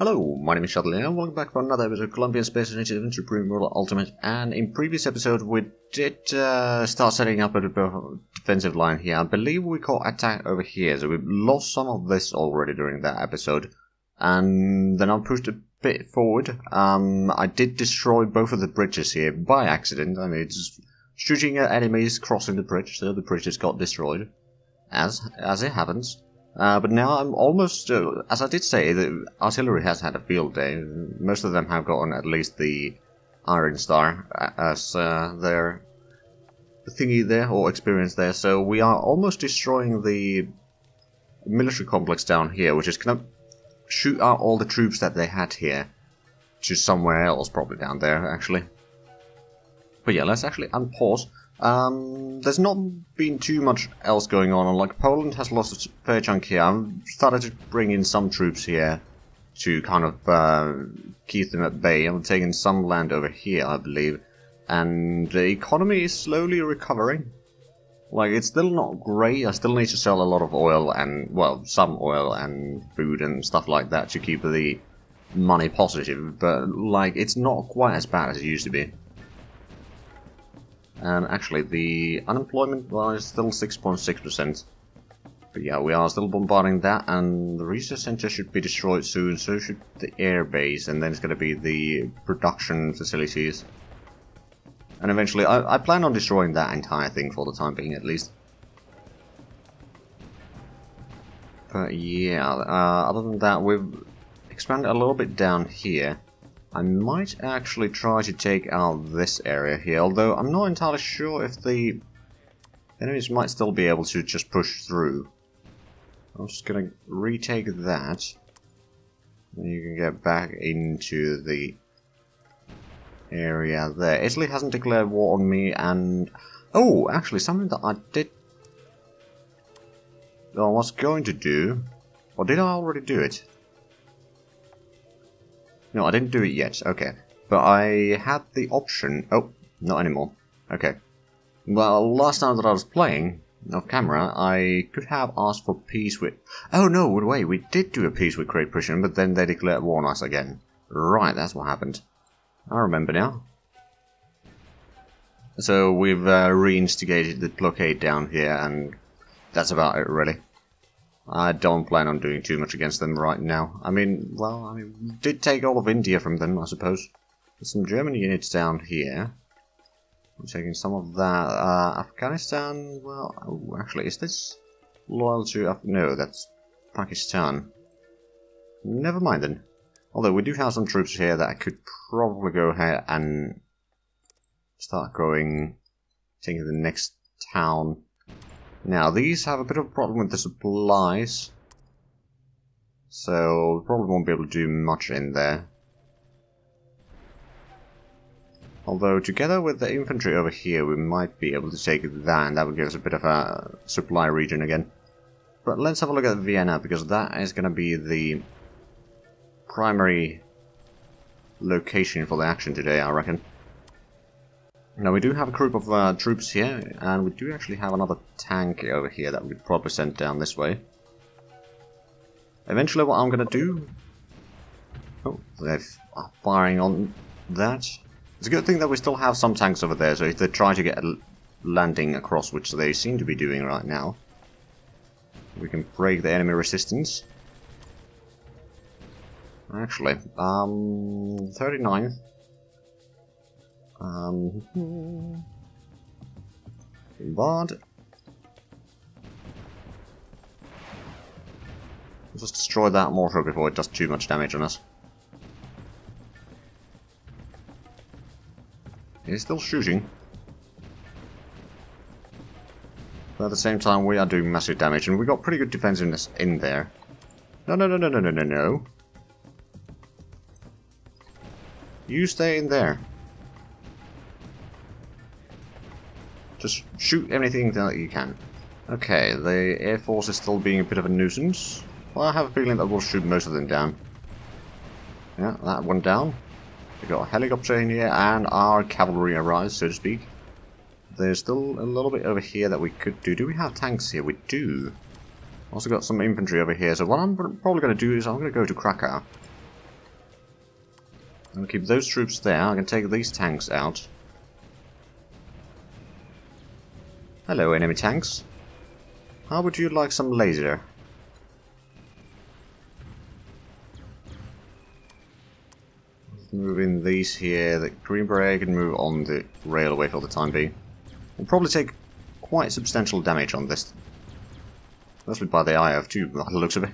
Hello, my name is Shuttle and welcome back for another episode of Colombian Space Adventure Supreme World Ultimate. And in previous episode we did start setting up a defensive line here. I believe we caught attack over here, so we've lost some of this already during that episode. And then I pushed a bit forward. I did destroy both of the bridges here by accident. I mean, it's shooting at enemies crossing the bridge, so the bridges got destroyed, as it happens. But now I'm almost, as I did say, the artillery has had a field day. Most of them have gotten at least the Iron Star as their thingy there, or experience there. So we are almost destroying the military complex down here, which is going to shoot out all the troops that they had here to somewhere else, probably down there, actually. But yeah, let's actually unpause. There's not been too much else going on. Like, Poland has lost a fair chunk here. I've started to bring in some troops here to kind of keep them at bay. I'm taking some land over here, I believe. And the economy is slowly recovering. Like, it's still not great. I still need to sell a lot of oil and, well, some oil and food and stuff like that to keep the money positive. But, like, it's not quite as bad as it used to be. And actually, the unemployment is still 6.6%. But yeah, we are still bombarding that, and the research center should be destroyed soon, so should the air base, and then it's going to be the production facilities. And eventually, I plan on destroying that entire thing for the time being, at least. But yeah, other than that, we've expanded a little bit down here. I might actually try to take out this area here, although I'm not entirely sure if the enemies might still be able to just push through. I'm just gonna retake that. And you can get back into the area there. Italy hasn't declared war on me, and... oh, actually, something that I did... I was going to do... or did I already do it? No, I didn't do it yet, okay. But I had the option... oh, not anymore. Okay. Well, last time that I was playing, off camera, I could have asked for peace with... oh no, wait, we did do a peace with Great Britain, but then they declared war on us again. Right, that's what happened. I remember now. So we've reinstigated the blockade down here, and that's about it, really. I don't plan on doing too much against them right now. I mean, well, we did take all of India from them, I suppose. There's some German units down here. I'm taking some of that. Afghanistan, well, oh, actually, is this loyal to... no, that's Pakistan. Never mind then. Although we do have some troops here that I could probably go ahead and start going, taking the next town. Now, these have a bit of a problem with the supplies, so we probably won't be able to do much in there. Although, together with the infantry over here, we might be able to take that, and that would give us a bit of a supply region again. But let's have a look at Vienna, because that is going to be the primary location for the action today, I reckon. Now, we do have a group of troops here, and we do actually have another tank over here that we could probably send down this way. Eventually, what I'm going to do... oh, they're firing on that. It's a good thing that we still have some tanks over there, so if they try to get a landing across, which they seem to be doing right now, we can break the enemy resistance. Actually, 39th. Bombard. Let's just destroy that mortar before it does too much damage on us. He's still shooting. But at the same time, we are doing massive damage, and we got pretty good defensiveness in there. No, no, no, no, no, no, no, no. You stay in there. Just shoot anything that you can. Okay, the Air Force is still being a bit of a nuisance. Well, I have a feeling that we'll shoot most of them down. Yeah, that one down. We got a helicopter in here, and our cavalry arrives, so to speak. There's still a little bit over here that we could do. Do we have tanks here? We do. Also got some infantry over here, so what I'm probably going to do is I'm going to go to Krakow. I'll keep those troops there. I can take these tanks out. Hello, enemy tanks. How would you like some laser? Let's move in these here. The Green Beret can move on the railway for the time being. We'll probably take quite substantial damage on this. Mostly by the IF too, by the looks of it.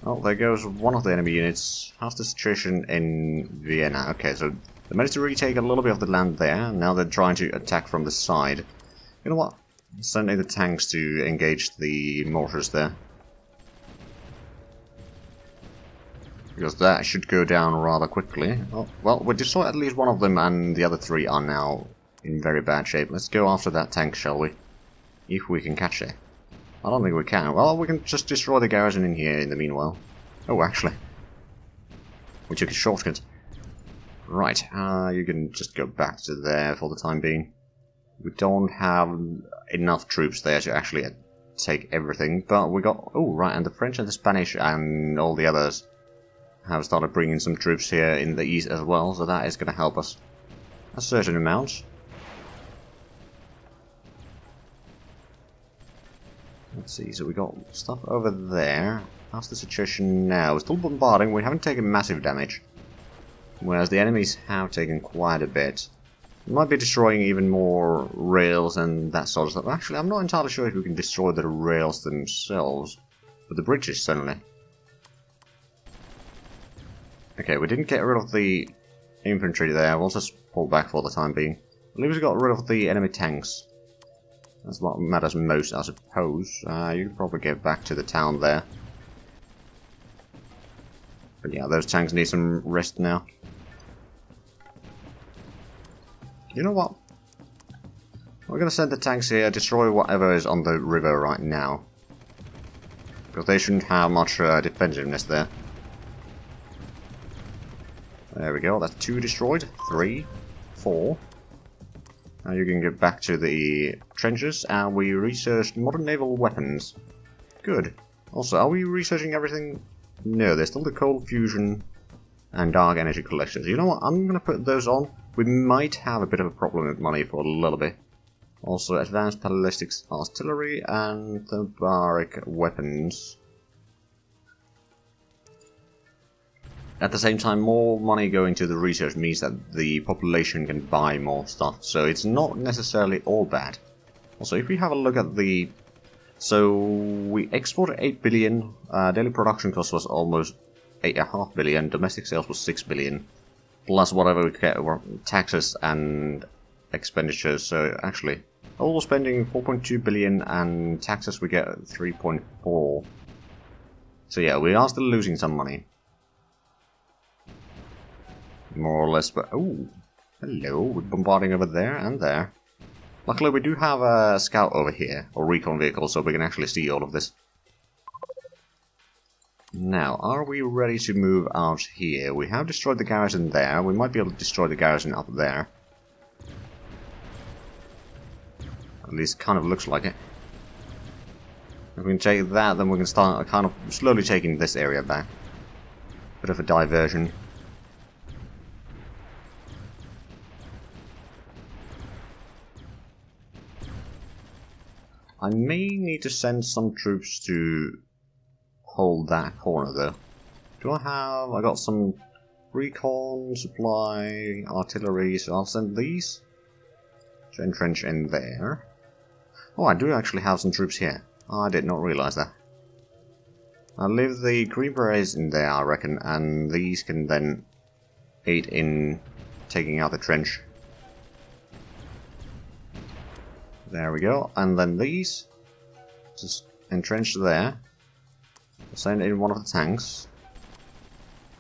Oh, there goes one of the enemy units. How's the situation in Vienna? Okay, so they managed to retake a little bit of the land there. Now they're trying to attack from the side. You know what? Send in the tanks to engage the mortars there. Because that should go down rather quickly. Oh, well, we destroyed at least one of them and the other three are now in very bad shape. Let's go after that tank, shall we? If we can catch it. I don't think we can. Well, we can just destroy the garrison in here in the meanwhile. Oh, actually. We took a shortcut. Right, you can just go back to there for the time being. We don't have enough troops there to actually take everything, but we got... Oh, right, and the French and the Spanish and all the others have started bringing some troops here in the east as well, so that is going to help us a certain amount. Let's see, so we got stuff over there. How's the situation now? We're still bombarding, we haven't taken massive damage. Whereas the enemies have taken quite a bit. We might be destroying even more rails and that sort of stuff. Actually, I'm not entirely sure if we can destroy the rails themselves. But the bridges, certainly. Okay, we didn't get rid of the infantry there. We'll just pull back for the time being. At least we got rid of the enemy tanks. That's what matters most, I suppose. You can probably get back to the town there. But yeah, those tanks need some rest now. You know what? We're gonna send the tanks here, destroy whatever is on the river right now. Because they shouldn't have much defensiveness there. There we go, that's 2 destroyed. 3, 4. Now you can get back to the trenches, and we researched modern naval weapons. Good. Also, are we researching everything? No, there's still the cold fusion and dark energy collectors. You know what? I'm going to put those on. We might have a bit of a problem with money for a little bit. Also, advanced ballistics artillery and barbaric weapons. At the same time, more money going to the research means that the population can buy more stuff, so it's not necessarily all bad. Also, if we have a look at the... So, we exported 8 billion, daily production cost was almost 8.5 billion, domestic sales was 6 billion, plus whatever we get were taxes and expenditures, so actually, all we're spending 4.2 billion and taxes we get 3.4. So yeah, we are still losing some money. More or less, but oh, hello, we're bombarding over there and there. Luckily we do have a scout over here, or recon vehicle, so we can actually see all of this. Now, are we ready to move out here? We have destroyed the garrison there, we might be able to destroy the garrison up there. At least kind of looks like it. If we can take that, then we can start kind of slowly taking this area back. Bit of a diversion. I may need to send some troops to hold that corner though. Do I have... I got some recon, supply, artillery, so I'll send these to entrench in there. Oh, I do actually have some troops here. I did not realize that. I'll leave the Green Berets in there, I reckon, and these can then aid in taking out the trench. There we go, and then these just entrench there. Send in one of the tanks.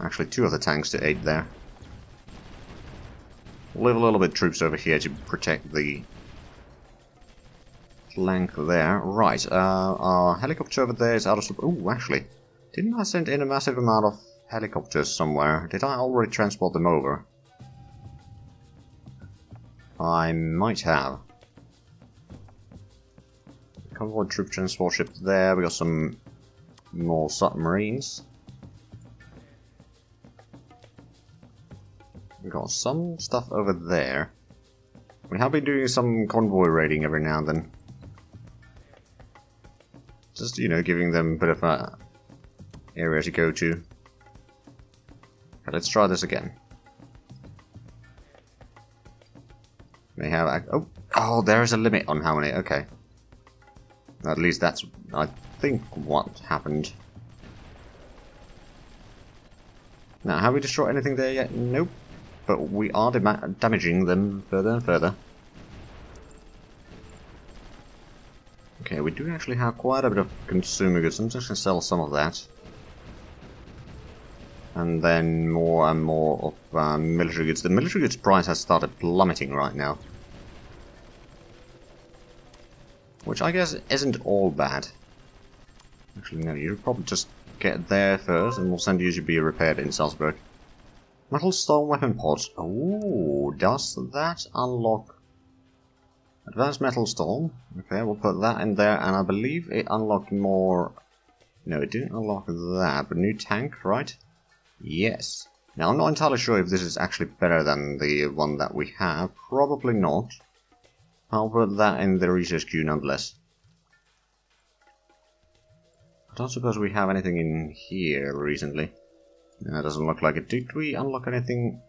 Actually, 2 of the tanks to aid there. We'll leave a little bit of troops over here to protect the flank there. Right, our helicopter over there is out of... Oh, actually, didn't I send in a massive amount of helicopters somewhere? Did I already transport them over? I might have. Convoy troop transport ship there, we got some more submarines. We've got some stuff over there. We have been doing some convoy raiding every now and then. Just, you know, giving them a bit of a area to go to. Okay, let's try this again. They have... Oh, there is a limit on how many. Okay. At least that's, I think, what happened. Now, have we destroyed anything there yet? Nope. But we are damaging them further and further. Okay, we do actually have quite a bit of consumer goods. I'm just going to sell some of that. And then more and more of military goods. The military goods price has started plummeting right now. Which I guess isn't all bad. Actually, no, you'll probably just get there first, and we'll send you to be repaired in Salzburg. Metal Storm Weapon Pods. Oh, does that unlock... Advanced Metal Storm. Okay, we'll put that in there, and I believe it unlocked more... No, it didn't unlock that, but new tank, right? Yes. Now, I'm not entirely sure if this is actually better than the one that we have. Probably not. I'll put that in the research queue nonetheless. I don't suppose we have anything in here recently. No, it doesn't look like it. Did we unlock anything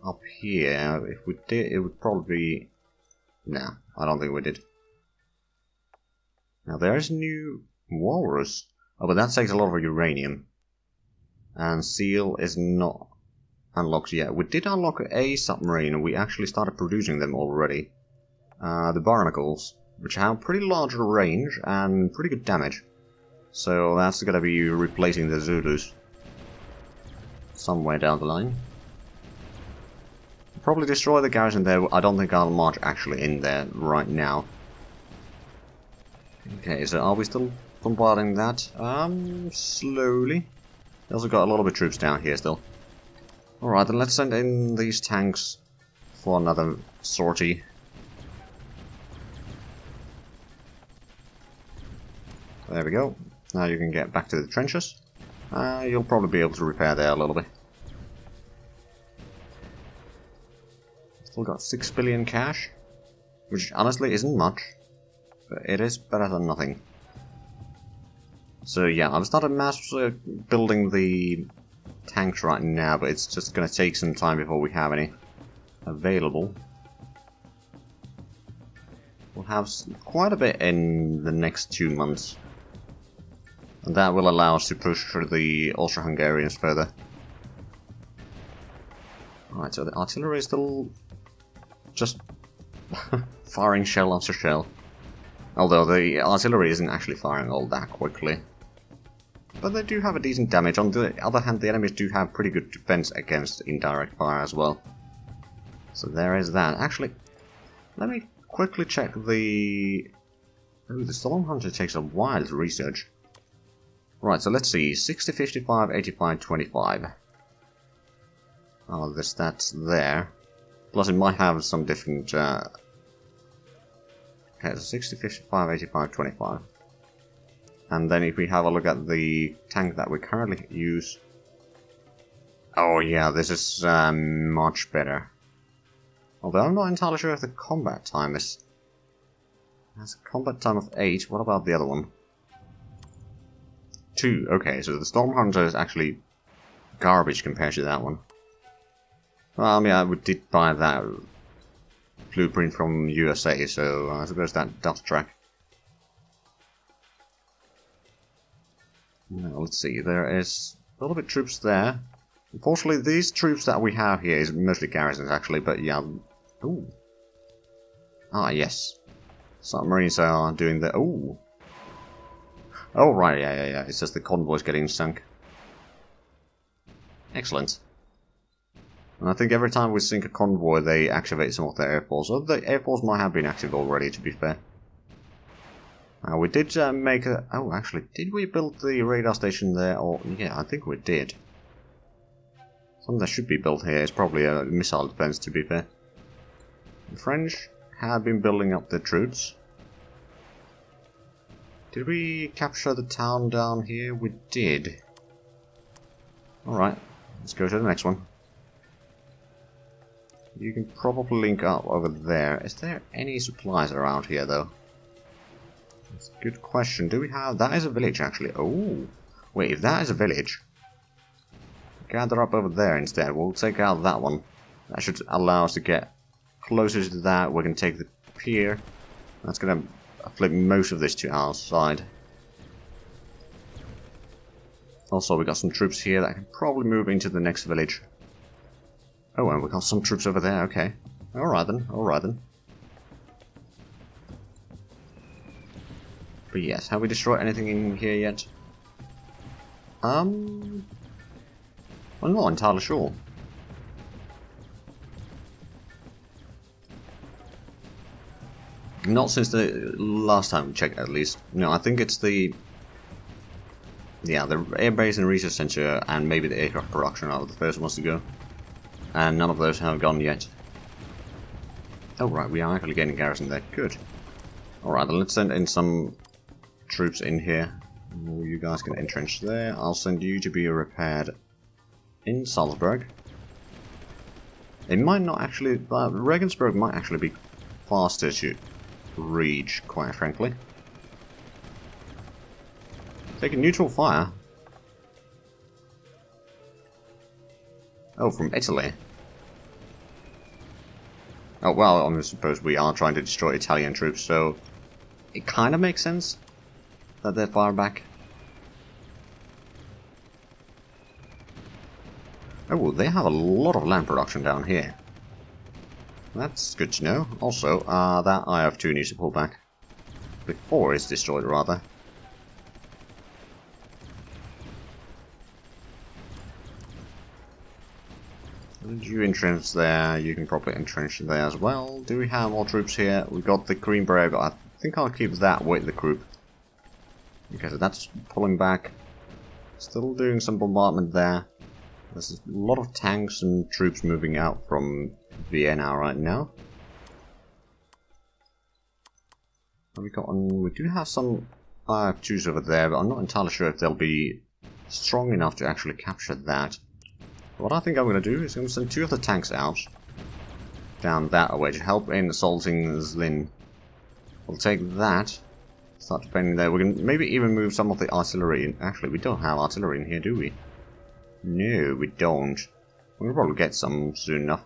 up here? If we did, it would probably be... No, I don't think we did. Now there's new walrus. Oh, but that takes a lot of uranium. And seal is not unlocked yet. We did unlock a submarine, and we actually started producing them already. The barnacles, which have pretty large range and pretty good damage. So that's going to be replacing the Zulus somewhere down the line. Probably destroy the garrison there. I don't think I'll march actually in there right now. Okay, so are we still bombarding that? Slowly. We also got a lot of troops down here still. Alright, then let's send in these tanks for another sortie. There we go. Now you can get back to the trenches. You'll probably be able to repair there a little bit. Still got 6 billion cash, which honestly isn't much, but it is better than nothing. So yeah, I've started mass building the tanks right now, but it's just going to take some time before we have any available. We'll have quite a bit in the next 2 months. And that will allow us to push through the Austro-Hungarians further. Alright, so the artillery is still just firing shell after shell. Although the artillery isn't actually firing all that quickly. But they do have a decent damage. On the other hand, the enemies do have pretty good defense against indirect fire as well. So there is that. Actually, let me quickly check the... Oh, the Storm Hunter takes a while to research. Right, so let's see. 60, 55, 85, 25. Oh, the stats there. Plus it might have some different... Okay, so 60, 55, 85, 25. And then if we have a look at the tank that we currently use... Oh yeah, this is much better. Although I'm not entirely sure if the combat time is... It has a combat time of 8. What about the other one? 2. Okay, so the Storm Hunter is actually garbage compared to that one. Well, I mean, we did buy that blueprint from USA, so I suppose that does track. Now, let's see, there is a little bit of troops there. Unfortunately, these troops that we have here is mostly garrisons, actually, but yeah. Ooh. Ah, yes. Submarines are doing the... Ooh. Oh, right, yeah. It's just the convoys getting sunk. Excellent. And I think every time we sink a convoy, they activate some of their air force. Or the air force might have been active already, to be fair. We did make a... Oh, actually, did we build the radar station there? Or yeah, I think we did. Something that should be built here is probably a missile defense, to be fair. The French have been building up their troops. Did we capture the town down here? We did. Alright, let's go to the next one. You can probably link up over there. Is there any supplies around here, though? That's a good question. Do we have... That is a village, actually. Oh! Wait, if that is a village... Gather up over there instead. We'll take out that one. That should allow us to get closer to that. We can take the pier. That's going to flip most of this to our side. Also, we got some troops here that can probably move into the next village. Oh, and we got some troops over there. Okay. Alright then. Alright then. But yes, have we destroyed anything in here yet? I'm not entirely sure. Not since the last time we checked, at least. No, I think it's the... Yeah, the airbase and research center, and maybe the aircraft production are the first ones to go. And none of those have gone yet. Oh, right, we are actually getting garrison there. Good. Alright, then let's send in some troops in here. You guys can entrench there. I'll send you to be repaired in Salzburg. It might not actually... Regensburg might actually be faster to reach, quite frankly. Taking neutral fire. Oh, from Italy. Oh, well, I suppose we are trying to destroy Italian troops, so it kind of makes sense that they're far back. Oh, well, they have a lot of land production down here. That's good to know. Also, that IF2 needs to pull back. Before it's destroyed, rather. And you entrench there, you can probably entrench there as well. Do we have more troops here? We got the Green Beret, I think I'll keep that with the group. Okay, so that's pulling back. Still doing some bombardment there. There's a lot of tanks and troops moving out from Vienna right now. Have we do have some IF2s over there, but I'm not entirely sure if they'll be strong enough to actually capture that. What I think I'm going to do is I'm going to send 2 of the tanks out down that way to help in assaulting Zlin. We'll take that. Start defending there. We can maybe even move some of the artillery. Actually, we don't have artillery in here, do we? No, we don't. We'll probably get some soon enough.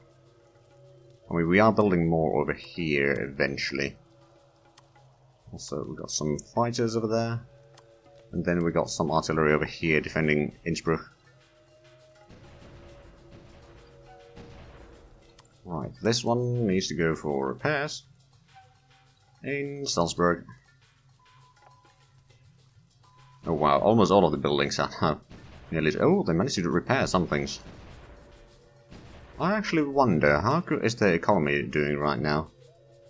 I mean, we are building more over here eventually. Also, we've got some fighters over there. And then we got some artillery over here defending Innsbruck. Right, this one needs to go for repairs in Salzburg. Oh wow, almost all of the buildings are now nearly... Oh, they managed to repair some things. I actually wonder, how good is the economy doing right now?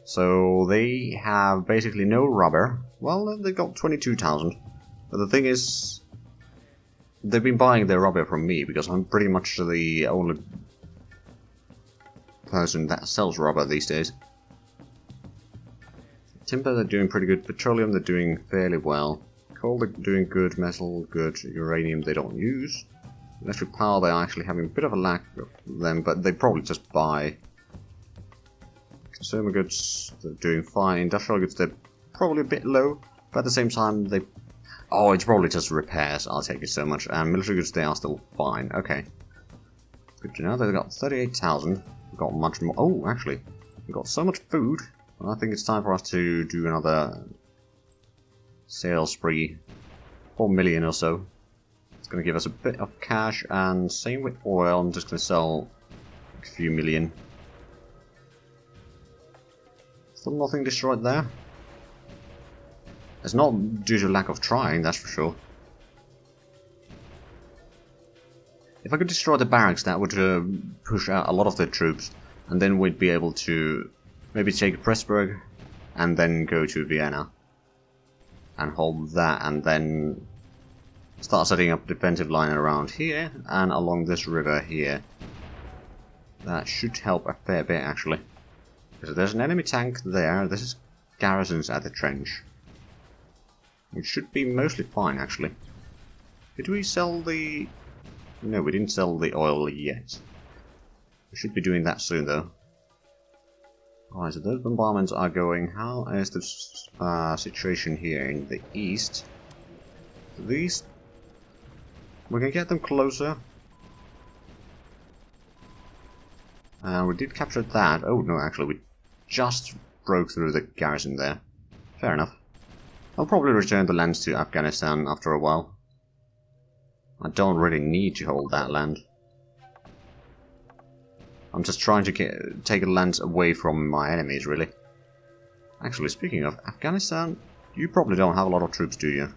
So, they have basically no rubber. Well, they got 22,000. But the thing is, they've been buying their rubber from me, because I'm pretty much the only person that sells rubber these days. Timber, they're doing pretty good. Petroleum, they're doing fairly well. Coal, they're doing good. Metal, good. Uranium, they don't use. Electric power, they're actually having a bit of a lack of them, but they probably just buy. Consumer goods, they're doing fine. Industrial goods, they're probably a bit low, but at the same time, they... Oh, it's probably just repairs, I'll take it so much. And military goods, they are still fine. Okay. Good to know, they've got 38,000. We've got much more. Oh, actually, we've got so much food. I think it's time for us to do another sales spree. 4 million or so. It's going to give us a bit of cash, and same with oil. I'm just going to sell a few million. Still nothing destroyed there. It's not due to lack of trying, that's for sure. If I could destroy the barracks, that would push out a lot of the troops, and then we'd be able to maybe take Pressburg, and then go to Vienna, and hold that, and then start setting up a defensive line around here, and along this river here. That should help a fair bit, actually. So there's an enemy tank there, this is garrisons at the trench. Which should be mostly fine, actually. Did we sell the... No, we didn't sell the oil yet. We should be doing that soon, though. Alright, so those bombardments are going. How is the situation here in the east? These... we can get them closer. We did capture that. Oh, no, actually, we just broke through the garrison there. Fair enough. I'll probably return the lands to Afghanistan after a while. I don't really need to hold that land. I'm just trying to take the lands away from my enemies, really. Actually, speaking of Afghanistan, you probably don't have a lot of troops, do you?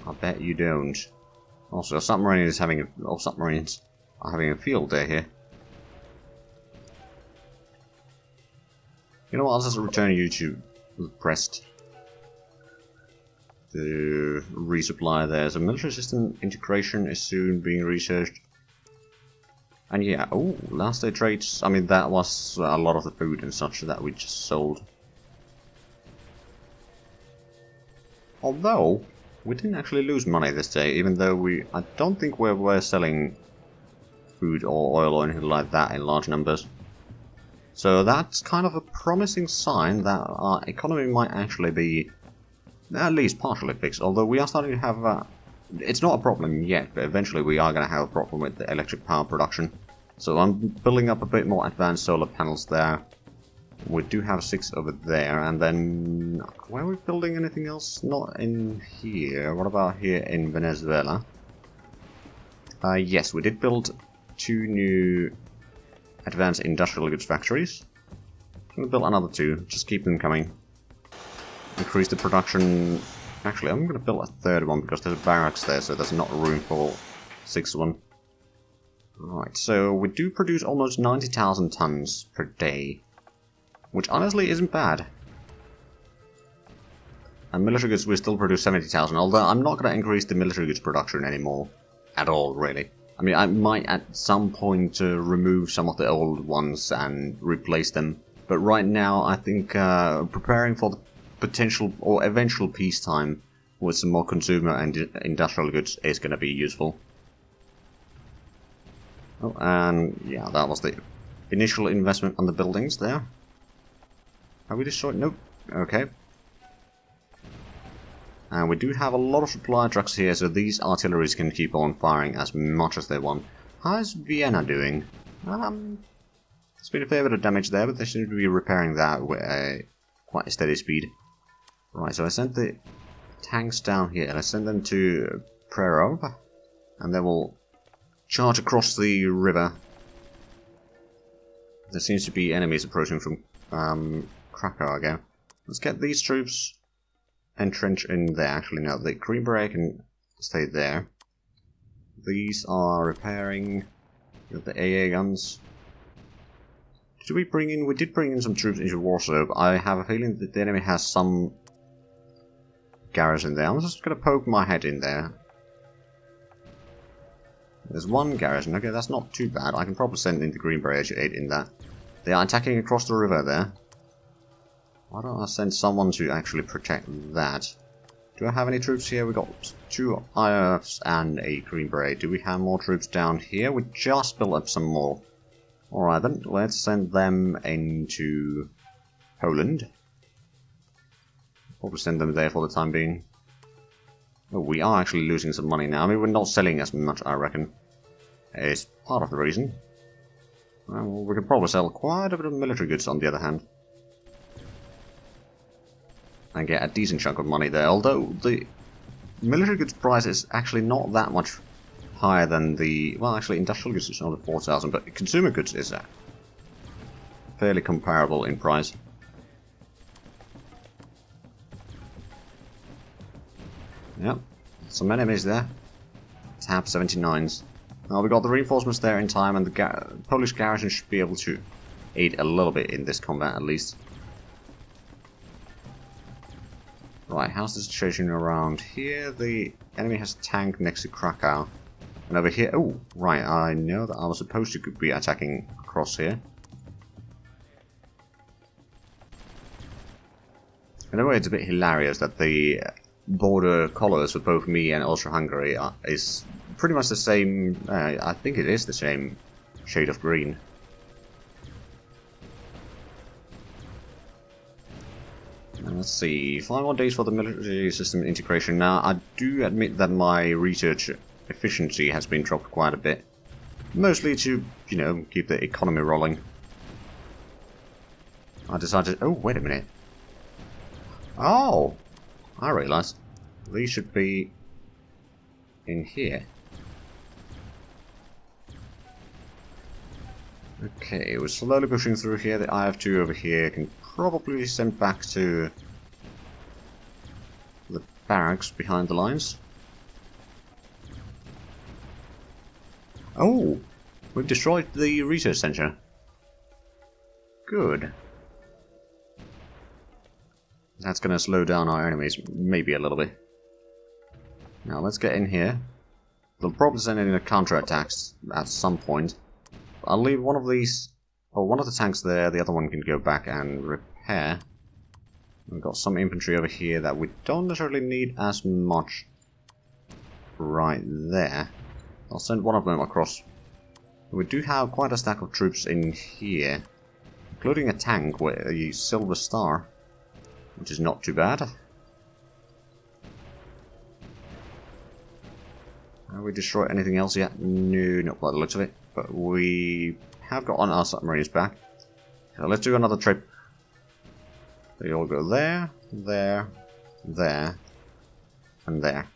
I bet you don't. Also, submarines are having a field day here. You know what, I'll just return you to Brest. The resupply there. So military system integration is soon being researched. And yeah, oh, last day trades. I mean, that was a lot of the food and such that we just sold. Although, we didn't actually lose money this day, even though I don't think we were selling food or oil or anything like that in large numbers. So that's kind of a promising sign that our economy might actually be at least partially fixed, although we are starting to have it's not a problem yet, but eventually we are going to have a problem with the electric power production. So I'm building up a bit more advanced solar panels there. We do have 6 over there, and then... where are we building anything else? Not in here. What about here in Venezuela? Yes, we did build 2 new advanced industrial goods factories. I'm going to build another 2, just keep them coming. Increase the production. Actually, I'm going to build a 3rd one because there's a barracks there, so there's not room for 6th one. Right, so we do produce almost 90,000 tons per day, which honestly isn't bad. And military goods, we still produce 70,000, although I'm not going to increase the military goods production anymore. At all, really. I mean, I might at some point remove some of the old ones and replace them, but right now I think preparing for the potential or eventual peacetime with some more consumer and industrial goods is going to be useful. Oh, and yeah, that was the initial investment on the buildings there. Have we destroyed? Nope. Okay. And we do have a lot of supply trucks here, so these artilleries can keep on firing as much as they want. How's Vienna doing? There's been a fair bit of damage there, but they seem to be repairing that with quite a steady speed. Right, so I sent the tanks down here, and I sent them to Prerov, and they will charge across the river. There seems to be enemies approaching from Krakow again. Let's get these troops entrenched in there. Actually, no, the Green Beret can stay there. These are repairing the AA guns. Did we bring in? We did bring in some troops into Warsaw, but I have a feeling that the enemy has some garrison there. I'm just going to poke my head in there. There's one garrison. Okay, that's not too bad. I can probably send in the Green Beret 8 in that. They are attacking across the river there. Why don't I send someone to actually protect that? Do I have any troops here? We got 2 IRFs and a Green Beret. Do we have more troops down here? We just built up some more. Alright then, let's send them into Poland. Probably send them there for the time being. Oh, we are actually losing some money now. I mean, we're not selling as much, I reckon. It's part of the reason. Well, we could probably sell quite a bit of military goods on the other hand. And get a decent chunk of money there, although the military goods price is actually not that much higher than the... well, actually, industrial goods is only 4,000, but consumer goods is fairly comparable in price. Yep, some enemies there. Tab 79s. Now we got the reinforcements there in time, and the Polish garrison should be able to aid a little bit in this combat at least. Right, how's the situation around here? The enemy has a tank next to Krakow. And over here... oh, right, I know that I was supposed to be attacking across here. In a way, it's a bit hilarious that the border colours for both me and Austria-Hungary is pretty much the same... I think it is the same shade of green. Let's see, 5 more days for the military system integration. Now, I do admit that my research efficiency has been dropped quite a bit. Mostly to, you know, keep the economy rolling. I decided... Oh, wait a minute. Oh! I realised. These should be... in here. Okay, we're slowly pushing through here. The IF2 over here can probably be sent back to the barracks behind the lines. Oh! We've destroyed the research center. Good. That's going to slow down our enemies, maybe a little bit. Now let's get in here. They'll probably send in a counterattacks at some point. I'll leave one of these, or one of the tanks there, the other one can go back and repair. We've got some infantry over here that we don't necessarily need as much right there. I'll send one of them across. We do have quite a stack of troops in here, including a tank with a Silver Star, which is not too bad. Have we destroyed anything else yet? No, not by the looks of it. But we have got on our submarines back. So let's do another trip. They all go there, there, there, and there.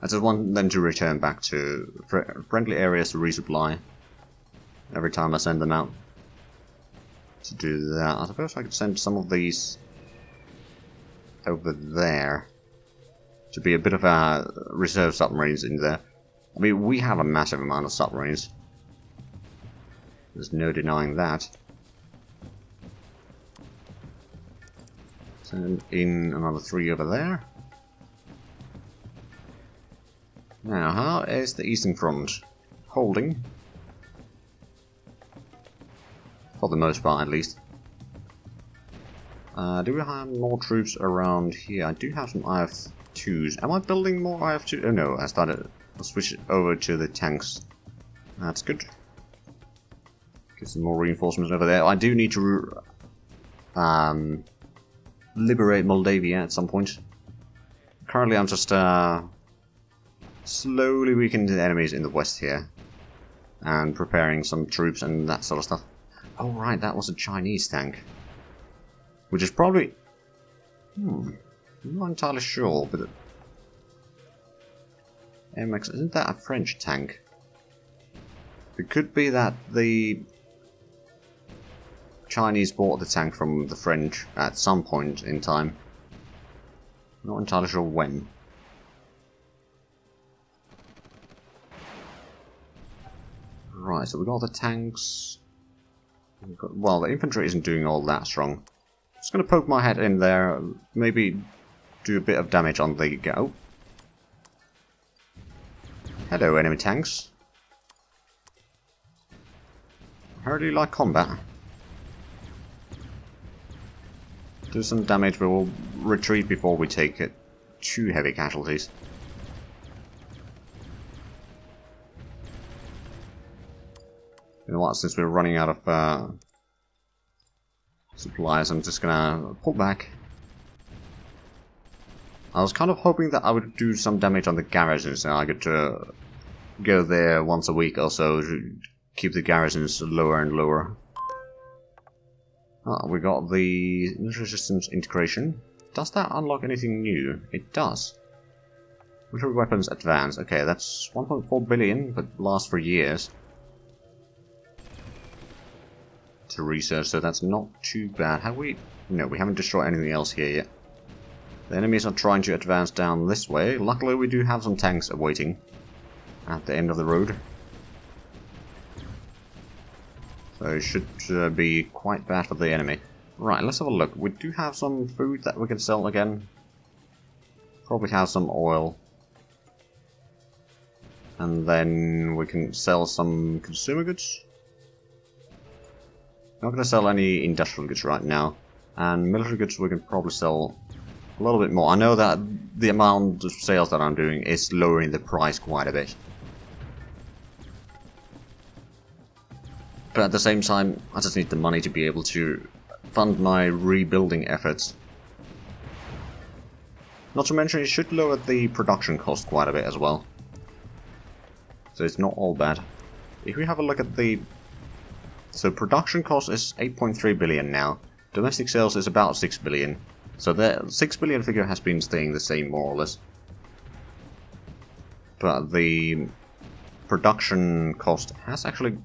I just want them to return back to friendly areas to resupply every time I send them out. To do that, I suppose I could send some of these over there to be a bit of a reserve submarines in there. I mean, we have a massive amount of submarines. There's no denying that. Send in another 3 over there. Now, how is the Eastern Front? Holding. For the most part, at least. Do we have more troops around here? I do have some IF-2s. Am I building more IF-2s? Oh no, I'll switch it over to the tanks. That's good. Get some more reinforcements over there. I do need to liberate Moldavia at some point. Currently I'm just slowly weakening the enemies in the west here. And preparing some troops and that sort of stuff. Oh right, that was a Chinese tank. Which is probably... I'm not entirely sure, but... MX, isn't that a French tank? It could be that the Chinese bought the tank from the French at some point in time. Not entirely sure when. Right, so we got the tanks. Well, the infantry isn't doing all that strong. Just gonna poke my head in there, maybe do a bit of damage on the go. Hello, enemy tanks. How do you like combat? Do some damage, but we'll retreat before we take it. Too heavy casualties. You know what, since we're running out of supplies, I'm just gonna pull back. I was kind of hoping that I would do some damage on the garrisons, and I could go there once a week or so to keep the garrisons lower and lower. Ah, we got the military systems integration. Does that unlock anything new? It does. Military weapons advanced. Okay, that's 1.4 billion, but lasts for years to research, so that's not too bad. Have we? No, we haven't destroyed anything else here yet. The enemies are trying to advance down this way. Luckily, we do have some tanks awaiting at the end of the road. So it should be quite bad for the enemy. Right, let's have a look. We do have some food that we can sell again. Probably have some oil. And then we can sell some consumer goods. Not going to sell any industrial goods right now. And military goods we can probably sell a little bit more. I know that the amount of sales that I'm doing is lowering the price quite a bit. But at the same time, I just need the money to be able to fund my rebuilding efforts. Not to mention, it should lower the production cost quite a bit as well. So it's not all bad. If we have a look at the... So production cost is 8.3 billion now. Domestic sales is about 6 billion. So the 6 billion figure has been staying the same more or less. But the production cost has actually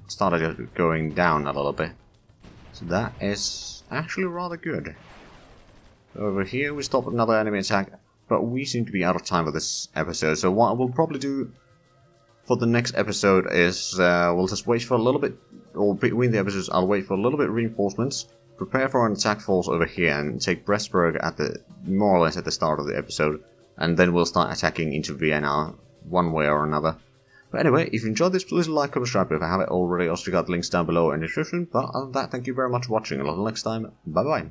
started going down a little bit. So that is actually rather good. Over here we stop another enemy attack, but we seem to be out of time for this episode. So what we'll probably do for the next episode is we'll just wait for a little bit, or between the episodes I'll wait for a little bit of reinforcements, prepare for an attack force over here and take Pressburg at the more or less at the start of the episode, and then we'll start attacking into Vienna one way or another. But anyway, if you enjoyed this, please like, comment, subscribe if I haven't already. Also got links down below in the description. But other than that, thank you very much for watching. Until next time, bye bye.